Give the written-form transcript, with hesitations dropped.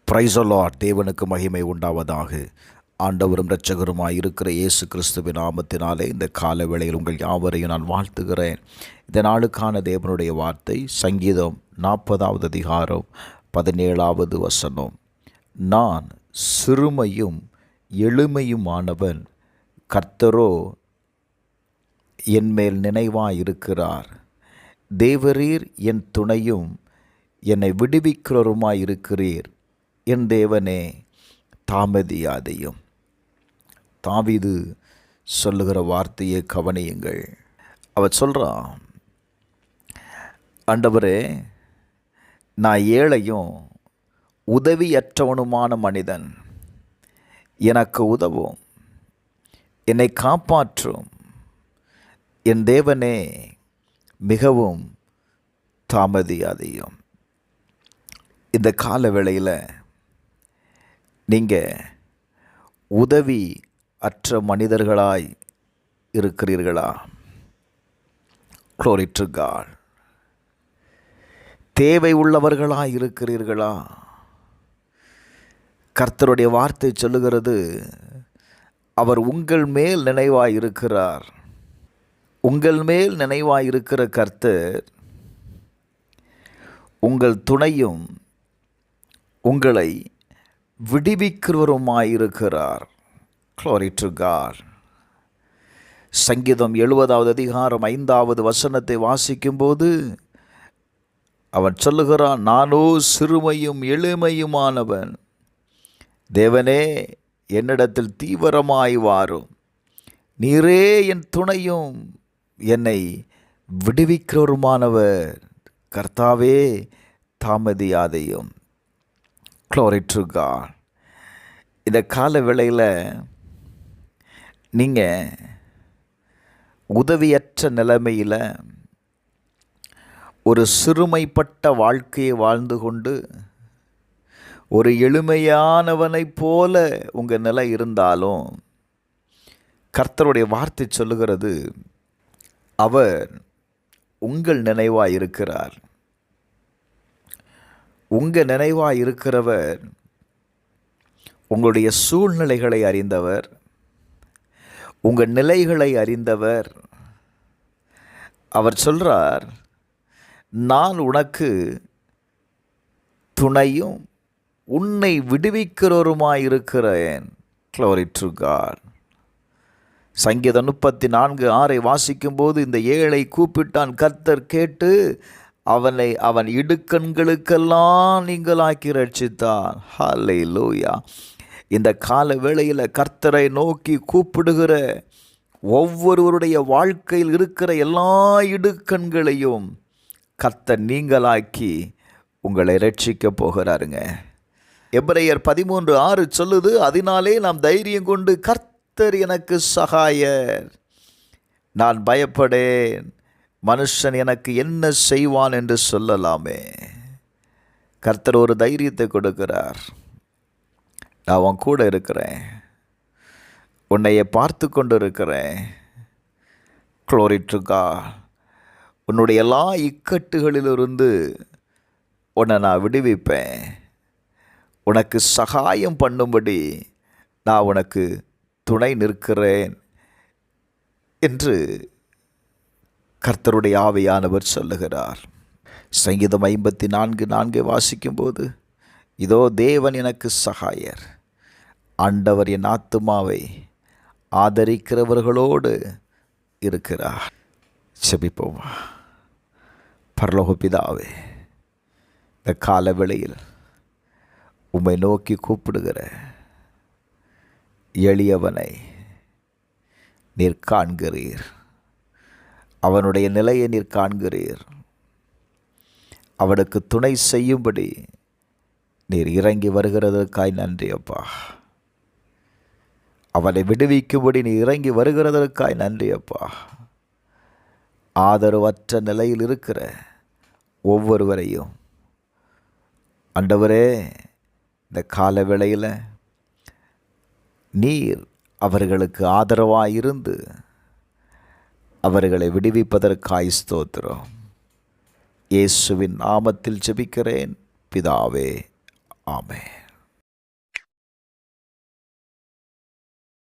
Praise the Lord. தேவனுக்கு மகிமை உண்டாவதாக. ஆண்டவரும் இரட்சகருமாய் இருக்கிற இயேசு கிறிஸ்துவின் நாமத்தினாலே இந்த கால வேளையில் உங்கள் யாவரையும் நான் வாழ்த்துகிறேன். இந்த நாளுக்கான தேவனுடைய வார்த்தை சங்கீதம் 40வது அதிகாரம் 17வது வசனம். நான் சிறுமையும் எளிமையுமானவன், கர்த்தரோ என்மேல் நினைவாயிருக்கிறார். தேவரீர் என் துணையும் என்னை விடுவிக்கிறவருமாயிருக்கிறீர். என் தேவனே தாமதியாதையும். தாவீது சொல்லுகிற வார்த்தையை கவனியுங்கள். அவர் சொல்கிறான், ஆண்டவரே, நான் ஏழையும் உதவியற்றவனுமான மனிதன், எனக்கு உதவும், என்னை காப்பாற்றும். என் தேவனே மிகவும் தாமதியாதையும். இந்த கால வேளையில் நீங்கள் உதவி அற்ற மனிதர்களாய் இருக்கிறீர்களா? Glory to God. தேவை உள்ளவர்களாய் இருக்கிறீர்களா? கர்த்தருடைய வார்த்தை சொல்லுகிறது, அவர் உங்கள் மேல் நினைவாய் இருக்கிறார். உங்கள் மேல் நினைவாய் இருக்கிற கர்த்தர் உங்கள் துணையும் உங்களை விடுவிக்கிறவருமாயிருக்கிறார். Glory to God. சங்கீதம் 70வது அதிகாரம் 5வது வசனத்தை வாசிக்கும்போது அவன் சொல்லுகிறான், நானோ சிறுமையும் எளிமையுமானவன், தேவனே என்னிடத்தில் தீவிரமாய் வாரும். நீரே என் துணையும் என்னை விடுவிக்கிறவருமானவர், கர்த்தாவே தாமதியாதையும். Glory to God. இந்த கால வேளையில் நீங்கள் உதவியற்ற நிலைமையில் ஒரு சிறுமைப்பட்ட வாழ்க்கையை வாழ்ந்து கொண்டு ஒரு எளிமையானவனைப் போல உங்கள் நிலை இருந்தாலும், கர்த்தருடைய வார்த்தை சொல்லுகிறது, அவர் உங்கள் நினைவாய் இருக்கிறார். உங்கள் நினைவாய் இருக்கிறவர் உங்களுடைய சூழ்நிலைகளை அறிந்தவர், உங்கள் நிலைகளை அறிந்தவர். அவர் சொல்கிறார், நான் உனக்கு துணையும் உன்னை விடுவிக்கிறவருமாயிருக்கிறேன். Glory to God. சங்கீதம் 34:6 வாசிக்கும்போது, இந்த ஏழை கூப்பிட்டான், கர்த்தர் கேட்டு அவன் இடுக்கண்களுக்கெல்லாம் நீங்களாக்கி ரட்சித்தான். ஹல்லேலூயா. இந்த கால வேளையில் கர்த்தரை நோக்கி கூப்பிடுகிற ஒவ்வொருவருடைய வாழ்க்கையில் இருக்கிற எல்லா இடுக்கண்களையும் கர்த்தர் நீங்களாக்கி உங்களை ரட்சிக்க போகிறாருங்க. எபிரேயர் 13:6 சொல்லுது, அதனாலே நாம் தைரியம் கொண்டு, கர்த்தர் எனக்கு சகாயர், நான் பயப்படேன், மனுஷன் எனக்கு என்ன செய்வான் என்று சொல்லலாமே. கர்த்தர் ஒரு தைரியத்தை கொடுக்கிறார். நான் உன் கூட இருக்கிறேன், உன்னைய பார்த்து கொண்டு இருக்கிறேன். Glory to God. உன்னுடைய எல்லா இக்கட்டுகளிலிருந்து உன்னை நான் விடுவிப்பேன். உனக்கு சகாயம் பண்ணும்படி நான் உனக்கு துணை நிற்கிறேன் என்று கர்த்தருடைய ஆவியானவர் சொல்லுகிறார். சங்கீதம் 54:4 வாசிக்கும்போது, இதோ தேவன் எனக்கு சகாயர், ஆண்டவர் என் ஆத்துமாவை ஆதரிக்கிறவர்களோடு இருக்கிறார். செபிப்போமா. பரலோக பிதாவே, இந்த கால வேளையில் உம்மை நோக்கி கூப்பிடுகிற எளியவனை நீர் காண்கிறீர். அவனுடைய நிலையை நீர் காண்கிறீர். அவனுக்கு துணை செய்யும்படி நீர் இறங்கி வருகிறதற்காய் நன்றி அப்பா. அவனை விடுவிக்கும்படி நீ இறங்கி வருகிறதற்காய் நன்றி அப்பா. ஆதரவற்ற நிலையில் இருக்கிற ஒவ்வொருவரையும் ஆண்டவரே, இந்த கால வேளையில் நீர் அவர்களுக்கு ஆதரவாயிருந்து அவர்களை விடுவிப்பதற்காய் ஸ்தோத்திரம். இயேசுவின் நாமத்தில் ஜெபிக்கிறேன் பிதாவே, ஆமென்.